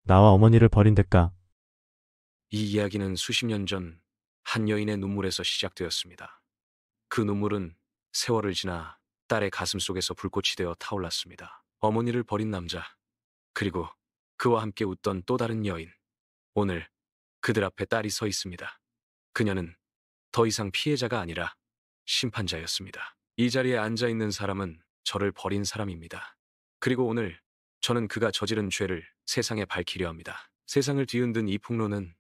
나와 어머니를 버린 대가. 이 이야기는 수십 년 전 한 여인의 눈물에서 시작되었습니다. 그 눈물은 세월을 지나 딸의 가슴 속에서 불꽃이 되어 타올랐습니다. 어머니를 버린 남자, 그리고 그와 함께 웃던 또 다른 여인. 오늘 그들 앞에 딸이 서 있습니다. 그녀는 더 이상 피해자가 아니라 심판자였습니다. 이 자리에 앉아 있는 사람은 저를 버린 사람입니다. 그리고 오늘 저는 그가 저지른 죄를 세상에 밝히려 합니다. 세상을 뒤흔든 이 폭로는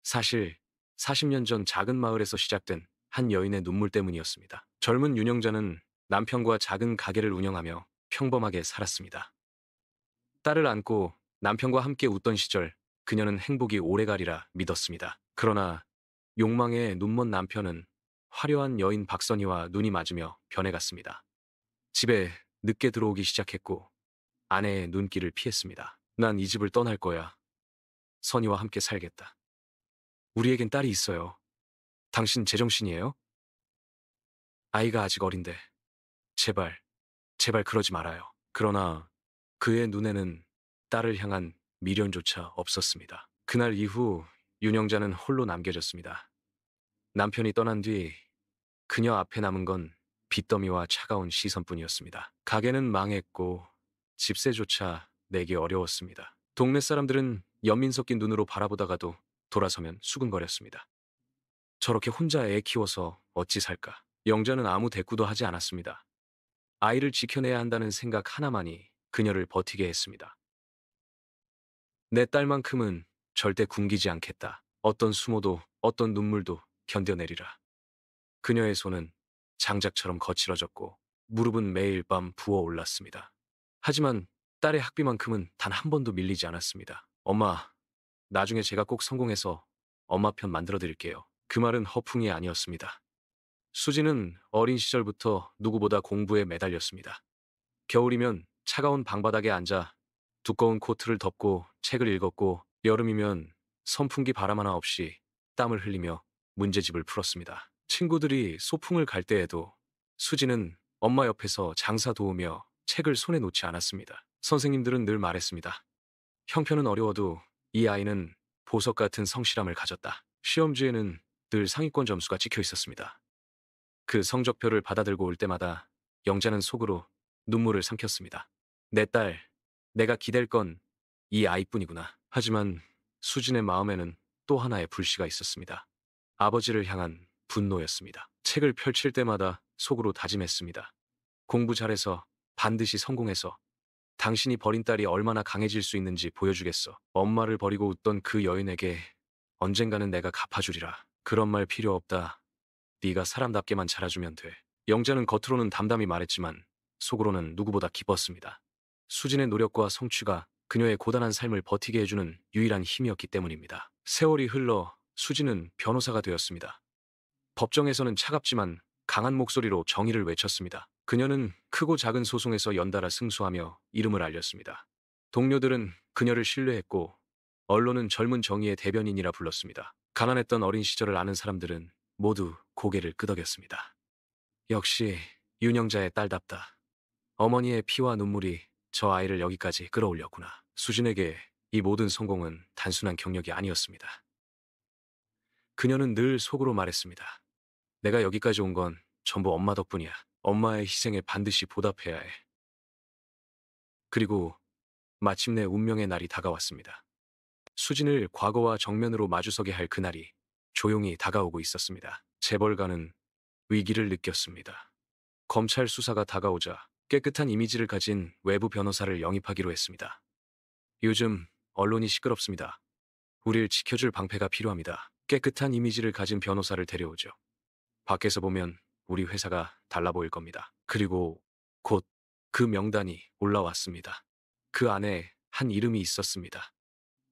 사실 40년 전 작은 마을에서 시작된 한 여인의 눈물 때문이었습니다. 젊은 윤영자는 남편과 작은 가게를 운영하며 평범하게 살았습니다. 딸을 안고 남편과 함께 웃던 시절 그녀는 행복이 오래가리라 믿었습니다. 그러나 욕망에 눈먼 남편은 화려한 여인 박선희와 눈이 맞으며 변해갔습니다. 집에 늦게 들어오기 시작했고 아내의 눈길을 피했습니다. 난 이 집을 떠날 거야. 선희와 함께 살겠다. 우리에겐 딸이 있어요. 당신 제정신이에요? 아이가 아직 어린데 제발, 제발 그러지 말아요. 그러나 그의 눈에는 딸을 향한 미련조차 없었습니다. 그날 이후 윤영자는 홀로 남겨졌습니다. 남편이 떠난 뒤 그녀 앞에 남은 건 빚더미와 차가운 시선뿐이었습니다. 가게는 망했고 집세조차 내기 어려웠습니다. 동네 사람들은 연민 섞인 눈으로 바라보다가도 돌아서면 수근거렸습니다. 저렇게 혼자 애 키워서 어찌 살까? 영자는 아무 대꾸도 하지 않았습니다. 아이를 지켜내야 한다는 생각 하나만이 그녀를 버티게 했습니다. 내 딸만큼은 절대 굶기지 않겠다. 어떤 수모도 어떤 눈물도 견뎌내리라. 그녀의 손은 장작처럼 거칠어졌고 무릎은 매일 밤 부어올랐습니다. 하지만 딸의 학비만큼은 단 한 번도 밀리지 않았습니다. 엄마, 나중에 제가 꼭 성공해서 엄마 편 만들어 드릴게요. 그 말은 허풍이 아니었습니다. 수지는 어린 시절부터 누구보다 공부에 매달렸습니다. 겨울이면 차가운 방바닥에 앉아 두꺼운 코트를 덮고 책을 읽었고 여름이면 선풍기 바람 하나 없이 땀을 흘리며 문제집을 풀었습니다. 친구들이 소풍을 갈 때에도 수지는 엄마 옆에서 장사 도우며 책을 손에 놓지 않았습니다. 선생님들은 늘 말했습니다. 형편은 어려워도 이 아이는 보석 같은 성실함을 가졌다. 시험지에는 늘 상위권 점수가 찍혀 있었습니다. 그 성적표를 받아들고 올 때마다 영자는 속으로 눈물을 삼켰습니다. 내 딸, 내가 기댈 건 이 아이뿐이구나. 하지만 수진의 마음에는 또 하나의 불씨가 있었습니다. 아버지를 향한 분노였습니다. 책을 펼칠 때마다 속으로 다짐했습니다. 공부 잘해서 반드시 성공해서 당신이 버린 딸이 얼마나 강해질 수 있는지 보여주겠어. 엄마를 버리고 웃던 그 여인에게 언젠가는 내가 갚아주리라. 그런 말 필요 없다. 네가 사람답게만 자라주면 돼. 영자는 겉으로는 담담히 말했지만 속으로는 누구보다 기뻤습니다. 수진의 노력과 성취가 그녀의 고단한 삶을 버티게 해주는 유일한 힘이었기 때문입니다. 세월이 흘러 수진은 변호사가 되었습니다. 법정에서는 차갑지만 강한 목소리로 정의를 외쳤습니다. 그녀는 크고 작은 소송에서 연달아 승수하며 이름을 알렸습니다. 동료들은 그녀를 신뢰했고 언론은 젊은 정의의 대변인이라 불렀습니다. 가난했던 어린 시절을 아는 사람들은 모두 고개를 끄덕였습니다. 역시 윤영자의 딸답다. 어머니의 피와 눈물이 저 아이를 여기까지 끌어올렸구나. 수진에게 이 모든 성공은 단순한 경력이 아니었습니다. 그녀는 늘 속으로 말했습니다. 내가 여기까지 온 건 전부 엄마 덕분이야. 엄마의 희생에 반드시 보답해야 해. 그리고 마침내 운명의 날이 다가왔습니다. 수진을 과거와 정면으로 마주서게 할 그날이 조용히 다가오고 있었습니다. 재벌가는 위기를 느꼈습니다. 검찰 수사가 다가오자 깨끗한 이미지를 가진 외부 변호사를 영입하기로 했습니다. 요즘 언론이 시끄럽습니다. 우릴 지켜줄 방패가 필요합니다. 깨끗한 이미지를 가진 변호사를 데려오죠. 밖에서 보면 우리 회사가 달라 보일 겁니다. 그리고 곧 그 명단이 올라왔습니다. 그 안에 한 이름이 있었습니다.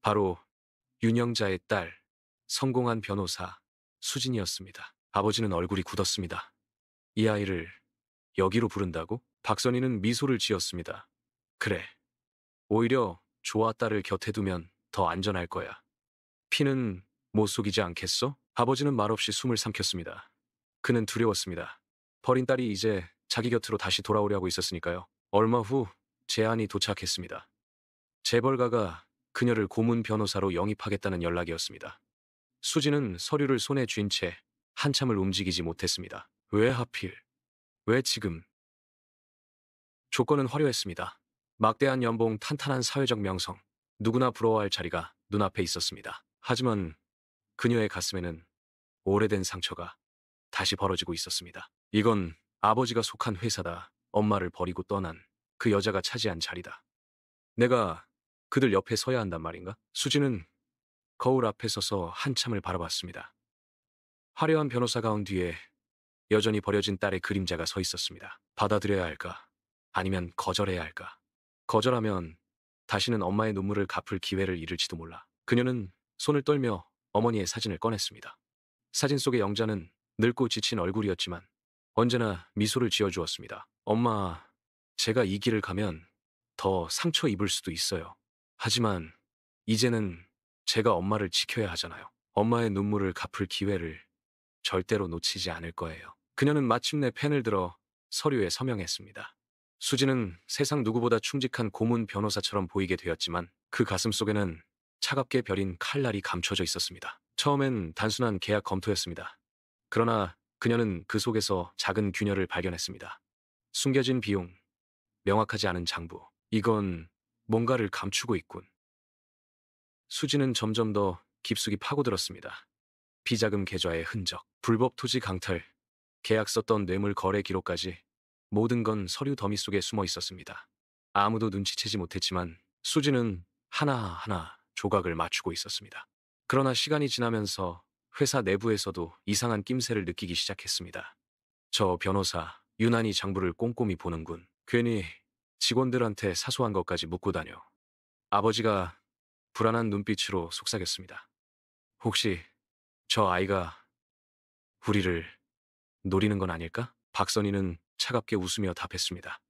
바로 윤영자의 딸, 성공한 변호사 수진이었습니다. 아버지는 얼굴이 굳었습니다. 이 아이를 여기로 부른다고? 박선희는 미소를 지었습니다. 그래. 오히려 조아 딸을 곁에 두면 더 안전할 거야. 피는 못 속이지 않겠어? 아버지는 말없이 숨을 삼켰습니다. 그는 두려웠습니다. 버린 딸이 이제 자기 곁으로 다시 돌아오려고 있었으니까요. 얼마 후 제안이 도착했습니다. 재벌가가 그녀를 고문 변호사로 영입하겠다는 연락이었습니다. 수지는 서류를 손에 쥔 채 한참을 움직이지 못했습니다. 왜 하필? 왜 지금? 조건은 화려했습니다. 막대한 연봉, 탄탄한 사회적 명성, 누구나 부러워할 자리가 눈앞에 있었습니다. 하지만 그녀의 가슴에는 오래된 상처가 다시 벌어지고 있었습니다. 이건 아버지가 속한 회사다. 엄마를 버리고 떠난 그 여자가 차지한 자리다. 내가 그들 옆에 서야 한단 말인가? 수지는 거울 앞에 서서 한참을 바라봤습니다. 화려한 변호사 가운 뒤에 여전히 버려진 딸의 그림자가 서 있었습니다. 받아들여야 할까? 아니면 거절해야 할까? 거절하면 다시는 엄마의 눈물을 갚을 기회를 잃을지도 몰라. 그녀는 손을 떨며 어머니의 사진을 꺼냈습니다. 사진 속의 영자는 늙고 지친 얼굴이었지만 언제나 미소를 지어주었습니다. 엄마, 제가 이 길을 가면 더 상처 입을 수도 있어요. 하지만 이제는 제가 엄마를 지켜야 하잖아요. 엄마의 눈물을 갚을 기회를 절대로 놓치지 않을 거예요. 그녀는 마침내 펜을 들어 서류에 서명했습니다. 수지는 세상 누구보다 충직한 고문 변호사처럼 보이게 되었지만 그 가슴 속에는 차갑게 벼린 칼날이 감춰져 있었습니다. 처음엔 단순한 계약 검토였습니다. 그러나 그녀는 그 속에서 작은 균열을 발견했습니다. 숨겨진 비용, 명확하지 않은 장부. 이건 뭔가를 감추고 있군. 수지는 점점 더 깊숙이 파고들었습니다. 비자금 계좌의 흔적, 불법 토지 강탈, 계약 썼던 뇌물 거래 기록까지 모든 건 서류 더미 속에 숨어 있었습니다. 아무도 눈치채지 못했지만 수지는 하나하나 조각을 맞추고 있었습니다. 그러나 시간이 지나면서 회사 내부에서도 이상한 낌새를 느끼기 시작했습니다. 저 변호사, 유난히 장부를 꼼꼼히 보는군. 괜히 직원들한테 사소한 것까지 묻고 다녀. 아버지가 불안한 눈빛으로 속삭였습니다. 혹시 저 아이가 우리를 노리는 건 아닐까? 박선희는 차갑게 웃으며 답했습니다.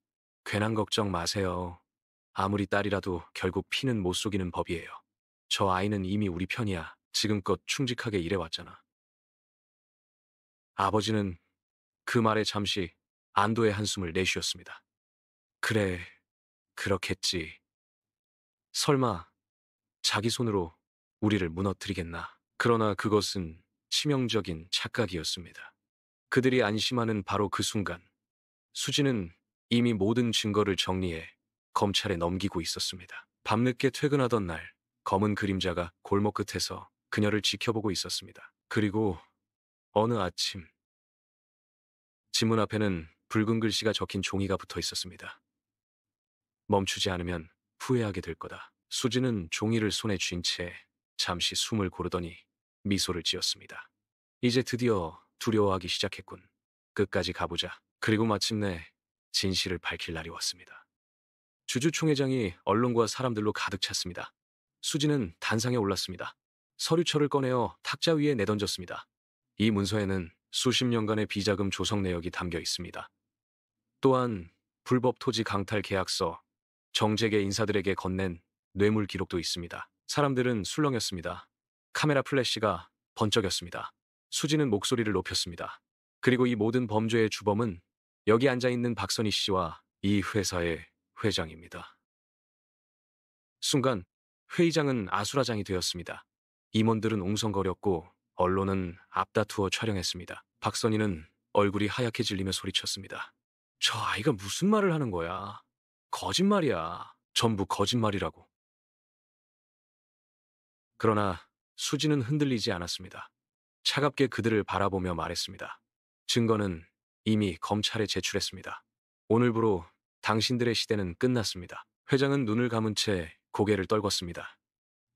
괜한 걱정 마세요. 아무리 딸이라도 결국 피는 못 속이는 법이에요. 저 아이는 이미 우리 편이야. 지금껏 충직하게 일해왔잖아. 아버지는 그 말에 잠시 안도의 한숨을 내쉬었습니다. 그래, 그렇겠지. 설마 자기 손으로 우리를 무너뜨리겠나. 그러나 그것은 치명적인 착각이었습니다. 그들이 안심하는 바로 그 순간, 수지는 이미 모든 증거를 정리해 검찰에 넘기고 있었습니다. 밤늦게 퇴근하던 날, 검은 그림자가 골목 끝에서 그녀를 지켜보고 있었습니다. 그리고 어느 아침, 지문 앞에는 붉은 글씨가 적힌 종이가 붙어 있었습니다. 멈추지 않으면 후회하게 될 거다. 수지는 종이를 손에 쥔 채 잠시 숨을 고르더니 미소를 지었습니다. 이제 드디어 두려워하기 시작했군. 끝까지 가보자. 그리고 마침내 진실을 밝힐 날이 왔습니다. 주주총회장이 언론과 사람들로 가득 찼습니다. 수지는 단상에 올랐습니다. 서류철을 꺼내어 탁자 위에 내던졌습니다. 이 문서에는 수십 년간의 비자금 조성 내역이 담겨 있습니다. 또한 불법 토지 강탈 계약서, 정재계 인사들에게 건넨 뇌물 기록도 있습니다. 사람들은 술렁였습니다. 카메라 플래시가 번쩍였습니다. 수지는 목소리를 높였습니다. 그리고 이 모든 범죄의 주범은 여기 앉아있는 박선희 씨와 이 회사의 회장입니다. 순간 회의장은 아수라장이 되었습니다. 임원들은 웅성거렸고 언론은 앞다투어 촬영했습니다. 박선희는 얼굴이 하얗게 질리며 소리쳤습니다. 저 아이가 무슨 말을 하는 거야? 거짓말이야. 전부 거짓말이라고. 그러나 수지는 흔들리지 않았습니다. 차갑게 그들을 바라보며 말했습니다. 증거는 이미 검찰에 제출했습니다. 오늘부로 당신들의 시대는 끝났습니다. 회장은 눈을 감은 채 고개를 떨궜습니다.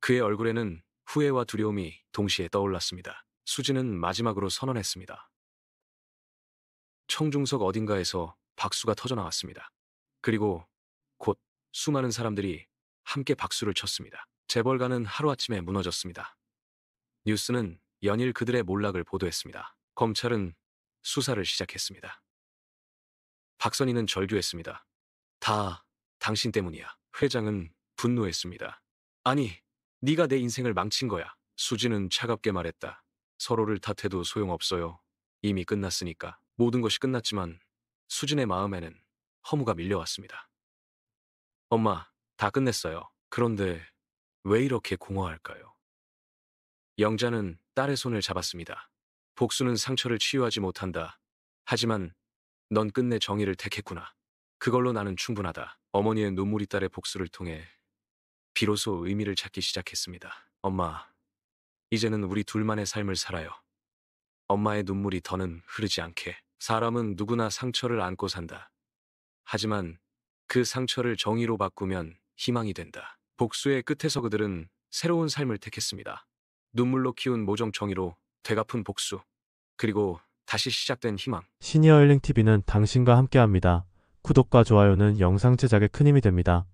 그의 얼굴에는 후회와 두려움이 동시에 떠올랐습니다. 수지는 마지막으로 선언했습니다. 청중석 어딘가에서 박수가 터져나왔습니다. 그리고 곧 수많은 사람들이 함께 박수를 쳤습니다. 재벌가는 하루아침에 무너졌습니다. 뉴스는 연일 그들의 몰락을 보도했습니다. 검찰은 수사를 시작했습니다. 박선희는 절규했습니다. 다 당신 때문이야. 회장은 분노했습니다. 아니, 네가 내 인생을 망친 거야. 수지는 차갑게 말했다. 서로를 탓해도 소용없어요. 이미 끝났으니까. 모든 것이 끝났지만 수진의 마음에는 허무가 밀려왔습니다. 엄마, 다 끝냈어요. 그런데 왜 이렇게 공허할까요? 영자는 딸의 손을 잡았습니다. 복수는 상처를 치유하지 못한다. 하지만 넌 끝내 정의를 택했구나. 그걸로 나는 충분하다. 어머니의 눈물이 딸의 복수를 통해 비로소 의미를 찾기 시작했습니다. 엄마, 이제는 우리 둘만의 삶을 살아요. 엄마의 눈물이 더는 흐르지 않게. 사람은 누구나 상처를 안고 산다. 하지만 그 상처를 정의로 바꾸면 희망이 된다. 복수의 끝에서 그들은 새로운 삶을 택했습니다. 눈물로 키운 모정 정의로 되갚은 복수, 그리고 다시 시작된 희망. 시니어힐링TV는 당신과 함께합니다. 구독과 좋아요는 영상 제작에 큰 힘이 됩니다.